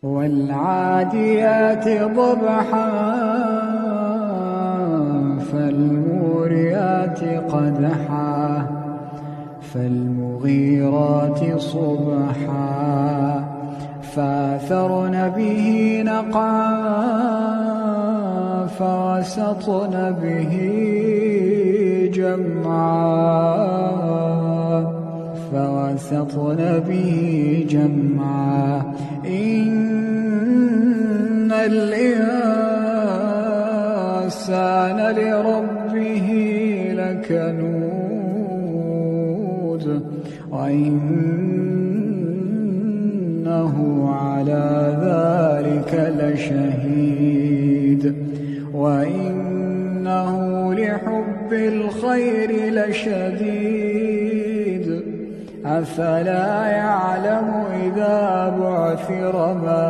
والعاديات ضبحا فالموريات قدحا فالمغيرات صبحا فأثرن به نقعا فوسطن به جمعا إن الإنسان لربه لكنود وإنه على ذلك لشهيد وإنه لحب الخير لشديد أفلا يعلم إذا بعثر ما